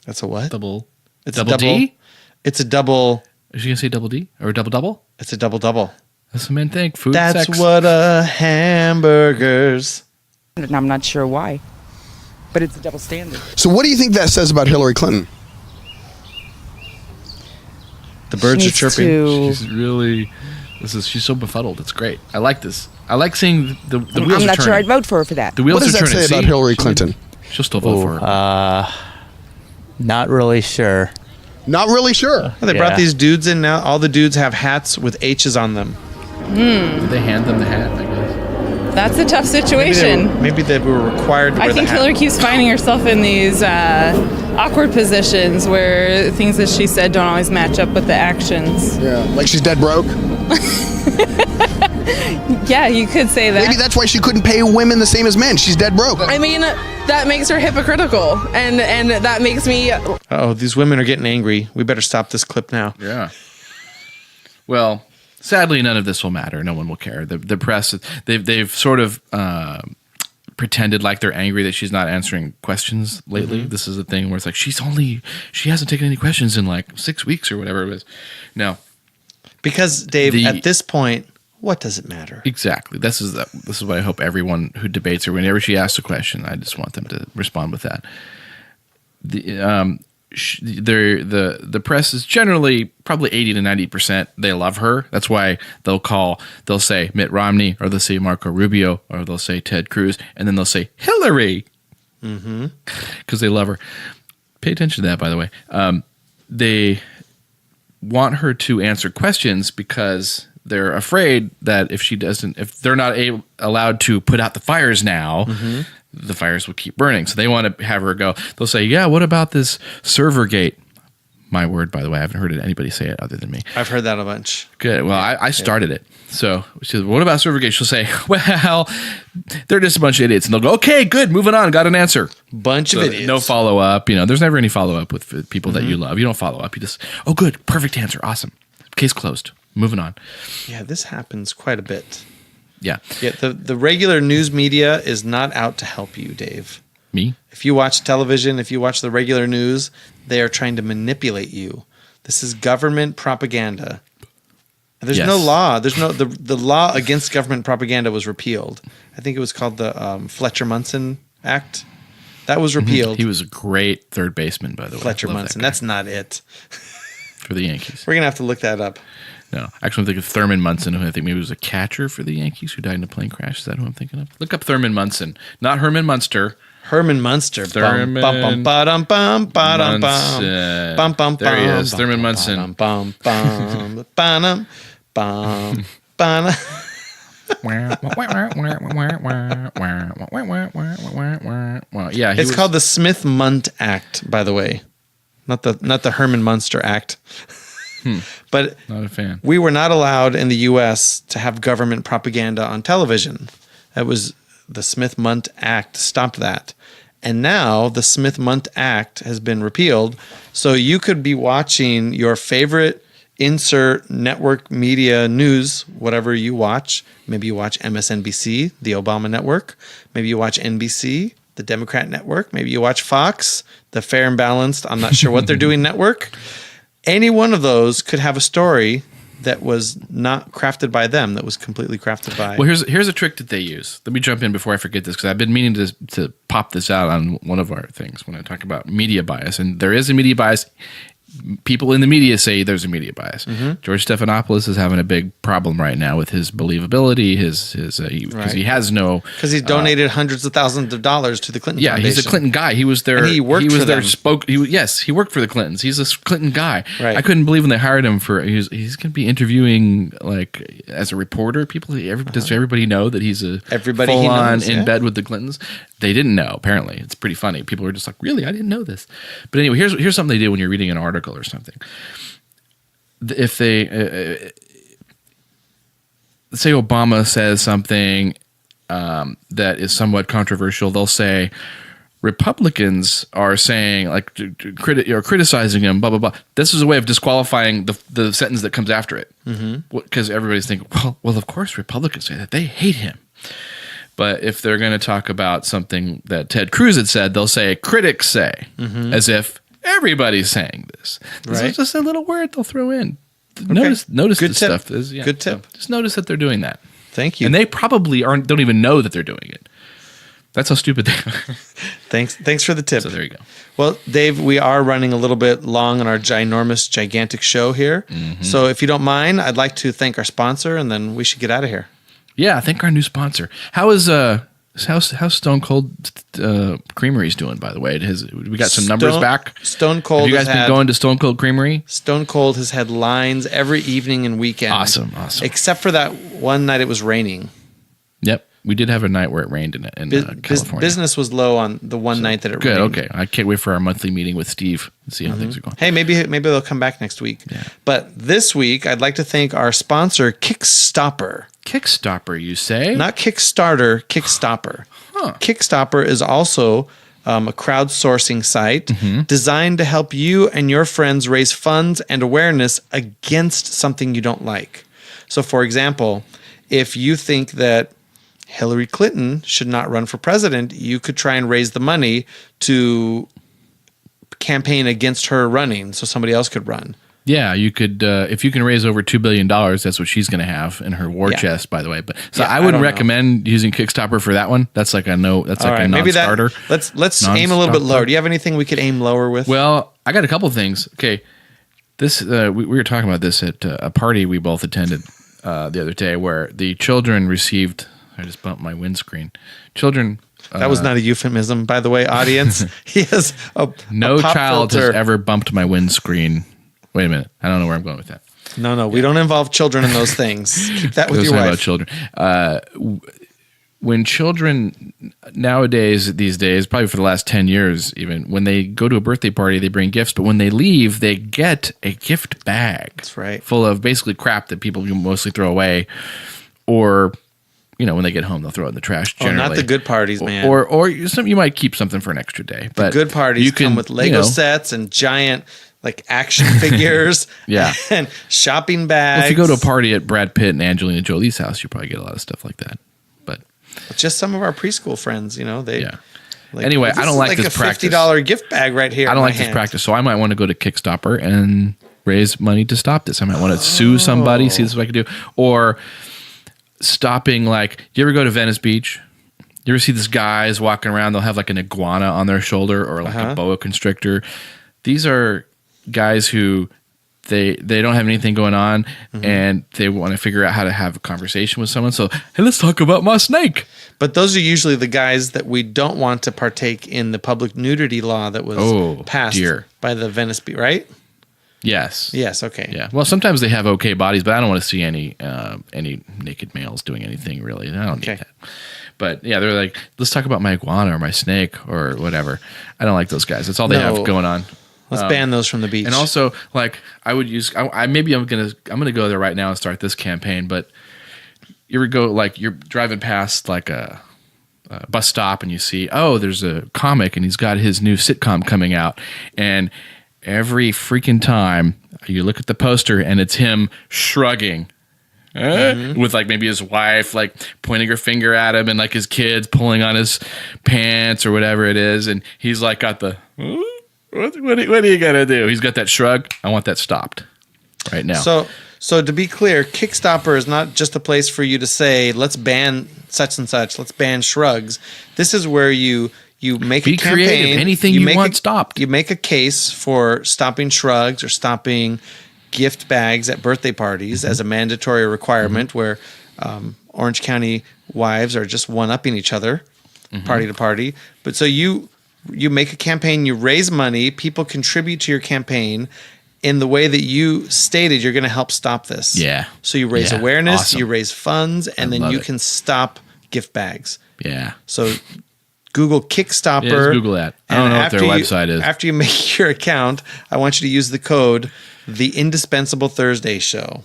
That's a what? Double. It's double a double D? It's a double. Is she going to say double D? Or double double? It's a double. That's what men think. Food, That's sex. what a hamburgers. And I'm not sure why, but it's a double standard. So what do you think that says about Hillary Clinton? The birds She are needs chirping. to- She's really... She's so befuddled. It's great. I like this. I like seeing the wheels I'm are not sure turning. I'd vote for her for that. The wheels What does are that turning. say about See? Hillary Clinton? She'll still vote for her. not really sure. Not really sure. They brought these dudes in now. All the dudes have hats with H's on them. Did they hand them the hat, I guess? That's a tough situation. Maybe they were required to wear I think the hat. Hillary keeps finding herself in these awkward positions where things that she said don't always match up with the actions. Yeah, like she's dead broke. Yeah, you could say that. Maybe that's why she couldn't pay women the same as men. She's dead broke. I mean, that makes her hypocritical, and that makes me. Oh, these women are getting angry. We better stop this clip now. Yeah. Well, sadly, none of this will matter. No one will care. The press, they've sort of pretended like they're angry that she's not answering questions lately. Mm-hmm. This is the thing where it's like she hasn't taken any questions in like 6 weeks or whatever it was. No, Because Dave, The- at this point, what does it matter? exactly. This is what I hope everyone who debates her, whenever she asks a question, I just want them to respond with that. The press is generally probably 80 to 90%. They love her. That's why they'll say Mitt Romney, or they'll say Marco Rubio, or they'll say Ted Cruz, and then they'll say Hillary because they love her. Pay attention to that, by the way. They want her to answer questions because they're afraid that if they're not allowed to put out the fires now, the fires will keep burning. So they want to have her go. They'll say, yeah, what about this Servergate? My word, by the way, I haven't heard anybody say it other than me. I've heard that a bunch. Good. Well, I started it. So she says, what about Servergate? She'll say, well, they're just a bunch of idiots. And they'll go, okay, good, moving on, got an answer. Bunch of idiots. No follow-up. There's never any follow-up with people that you love. You don't follow up. You just, oh, good, perfect answer, awesome. Case closed. Moving on. Yeah, this happens quite a bit. Yeah. Yeah, the regular news media is not out to help you, Dave. Me? If you watch television, if you watch the regular news, they are trying to manipulate you. This is government propaganda. There's no Yes. law. There's no the law against government propaganda was repealed. I think it was called the Fletcher-Munson Act. That was repealed. He was a great third baseman, by the way. Fletcher Love that Munson. guy. That's not it. for the Yankees. We're gonna have to look that up. No, actually, I'm thinking of Thurman Munson, who I think maybe was a catcher for the Yankees who died in a plane crash. Is that who I'm thinking of? Look up Thurman Munson, not Herman Munster. Herman Munster. Thurman Bum, bum, bum, bum, Munson. bum, bum, There he bum, is, bum, Thurman bum, Munson. bum, bum, bum, bum, bum. Yeah, It's called the Smith-Mundt Act, by the way, not the Herman Munster Act. But not a fan. We were not allowed in the U.S. to have government propaganda on television. That was the Smith-Mundt Act stopped that. And now the Smith-Mundt Act has been repealed. So you could be watching your favorite insert network media news, whatever you watch. Maybe you watch MSNBC, the Obama network. Maybe you watch NBC, the Democrat network. Maybe you watch Fox, the Fair and Balanced, I'm not sure what they're doing network. Any one of those could have a story that was not crafted by them, that was completely crafted by... Well, here's a trick that they use. Let me jump in before I forget this, because I've been meaning to pop this out on one of our things when I talk about media bias. And there is a media bias people in the media say there's a media bias. Mm-hmm. George Stephanopoulos is having a big problem right now with his believability, because he has no, because he donated hundreds of thousands of dollars to the Clinton Foundation. he's a Clinton guy. He was there. And he worked for them. He worked for the Clintons. He's a Clinton guy. Right. I couldn't believe when they hired him for. He's going to be interviewing like as a reporter. Does everybody know that he's Everybody he full on knows, in yeah. bed with the Clintons? They didn't know. Apparently, it's pretty funny. People were just like, "Really? I didn't know this." But anyway, here's something they did when you're reading an article or something. If they say Obama says something that is somewhat controversial, they'll say Republicans are saying like criticizing him, blah blah blah. This is a way of disqualifying the sentence that comes after it, because everybody's thinking, well, of course Republicans say that, they hate him. But if they're going to talk about something that Ted Cruz had said, they'll say critics say, as if everybody's saying this. This Right. is just a little word they'll throw in. Okay. Notice Good this tip. stuff. Good tip. So just notice that they're doing that. Thank you. And they probably don't even know that they're doing it. That's how stupid they are. Thanks for the tip. So there you go. Well, Dave, we are running a little bit long on our gigantic show here. So if you don't mind, I'd like to thank our sponsor, and then we should get out of here. Yeah, thank our new sponsor. How's Stone Cold Creamery's doing, by the way? We got some numbers back. Stone Cold. Have you guys been going to Stone Cold Creamery? Stone Cold has had lines every evening and weekend. Awesome. Except for that one night it was raining. Yep. We did have a night where it rained in California. Business was low on the one night that it Good. rained. Okay. I can't wait for our monthly meeting with Steve and see how things are going. Hey, maybe they'll come back next week. Yeah. But this week, I'd like to thank our sponsor, Kickstopper. Kickstopper, you say? Not Kickstarter, Kickstopper. Kickstopper is also a crowdsourcing site designed to help you and your friends raise funds and awareness against something you don't like. So, for example, if you think that Hillary Clinton should not run for president, you could try and raise the money to campaign against her running so somebody else could run. Yeah, you could. If you can raise over $2 billion, that's what she's going to have in her war chest, by the way. But so I would recommend using Kickstopper for that one. That's like a no. That's like a non-starter. Let's aim a little bit lower. Do you have anything we could aim lower with? Well, I got a couple things. Okay, this we were talking about this at a party we both attended the other day, where the children received. I just bumped my windscreen. Children. That was not a euphemism, by the way, audience. He has no a pop child filter. has ever bumped my windscreen. Wait a minute. I don't know where I'm going with that. No, we don't involve children in those things. Keep that with Let's your talk wife. about children. When children these days, probably for the last 10 years even, when they go to a birthday party, they bring gifts, but when they leave, they get a gift bag. That's right. Full of basically crap that people mostly throw away, or when they get home, they'll throw it in the trash. Generally, not the good parties, man. Or you might keep something for an extra day. But good parties come with Lego sets and giant action figures. Yeah. And shopping bags. Well, if you go to a party at Brad Pitt and Angelina Jolie's house, you probably get a lot of stuff like that. But just some of our preschool friends, they. Yeah. Anyway, I don't like this practice. $50 gift bag right here. I don't like this practice, so I might want to go to Kickstopper and raise money to stop this. I might want to sue somebody, see what I can do, or stopping. Do you ever go to Venice Beach? You ever see these guys walking around? They'll have an iguana on their shoulder or a boa constrictor. These are guys who they don't have anything going on, and they want to figure out how to have a conversation with someone. So, hey, let's talk about my snake. But those are usually the guys that we don't want to partake in the public nudity law that was passed by the Venice Beach, right? Yes. Yes. Okay. Yeah. Well, sometimes they have okay bodies, but I don't want to see any naked males doing anything really. I don't need that. But yeah, they're like, let's talk about my iguana or my snake or whatever. I don't like those guys. That's all they have going on. Let's ban those from the beach. And also, I would use. I'm gonna go there right now and start this campaign. But you ever go you're driving past a bus stop and you see, there's a comic and he's got his new sitcom coming out, and every freaking time you look at the poster and it's him shrugging. With maybe his wife pointing her finger at him and his kids pulling on his pants or whatever it is, and he's got the what are you gonna do? He's got that shrug. I want that stopped right now. So to be clear, Kickstopper is not just a place for you to say, let's ban such and such, let's ban shrugs. This is where you You make Be a campaign. creative. Anything you want stopped. You make a case for stopping shrugs or stopping gift bags at birthday parties as a mandatory requirement, where Orange County wives are just one-upping each other, party to party. But so you make a campaign, you raise money, people contribute to your campaign in the way that you stated you're going to help stop this. Yeah. So you raise Yeah. awareness, Awesome. you raise funds, and then love you it. can stop gift bags. Yeah. So Google Kickstopper. Yeah, just Google that. I don't and know what their after website is. After you make your account, I want you to use the code The Indispensable Thursday Show.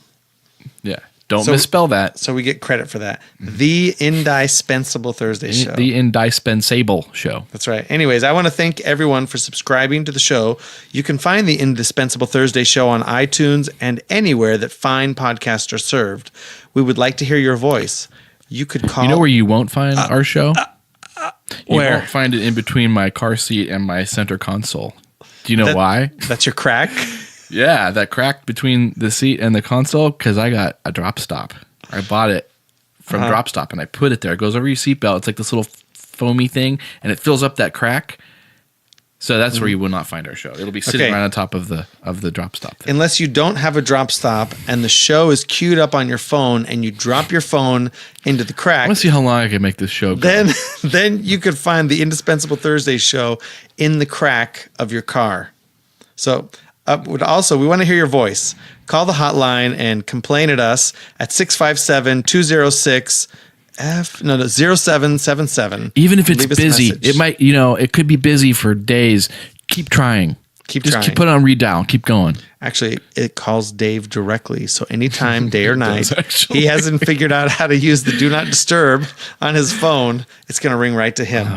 Yeah. Don't So- misspell that. So we get credit for that. The Indispensable Thursday Show. The Indispensable Show. That's right. Anyways, I want to thank everyone for subscribing to the show. You can find the Indispensable Thursday Show on iTunes and anywhere that fine podcasts are served. We would like to hear your voice. You could call. You know where you won't find our show? You where? won't find it in between my car seat and my center console. Do you know why? That's your crack? Yeah, that crack between the seat and the console, because I got a drop stop. I bought it from Drop Stop and I put it there. It goes over your seatbelt. It's like this little foamy thing and it fills up that crack. So that's where you will not find our show. It'll be sitting Okay. right on top of the drop stop thing. Unless you don't have a drop stop and the show is queued up on your phone and you drop your phone into the I crack, want to see how long I can make this show go. then you could find the Indispensable Thursday Show in the crack of your car. So we want to hear your voice. Call the hotline and complain at us at 657-206-0777. Even if it's Leave us a busy, message. it might, it could be busy for days. Keep trying. Keep Just trying. put it on redial. Keep going. Actually, it calls Dave directly. So anytime, day or night, does, actually. he hasn't figured out how to use the Do Not Disturb on his phone, it's going to ring right to him.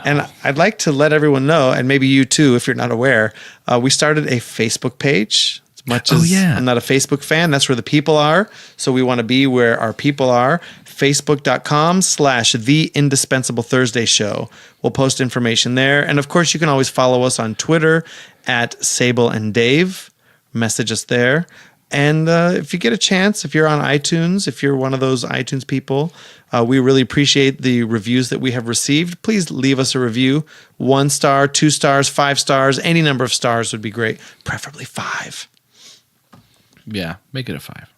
And I'd like to let everyone know, and maybe you too, if you're not aware, we started a Facebook page. As much as I'm not a Facebook fan, that's where the people are. So we want to be where our people are. Facebook.com/The Indispensable Thursday Show. We'll post information there. And of course, you can always follow us on Twitter at Sable and Dave. Message us there. And if you get a chance, if you're on iTunes, if you're one of those iTunes people, we really appreciate the reviews that we have received. Please leave us a review. 1 star, 2 stars, 5 stars, any number of stars would be great. Preferably 5. Yeah, make it a 5.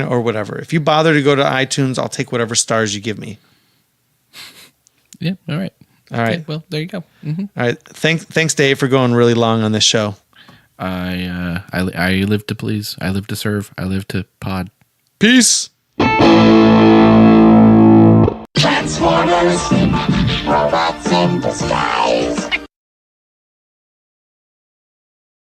Or whatever. If you bother to go to iTunes, I'll take whatever stars you give me. Yeah, all right. All right. Okay, well, there you go. Mm-hmm. All right. Thanks, Dave, for going really long on this show. I live to please. I live to serve. I live to pod. Peace. Transformers, robots in disguise.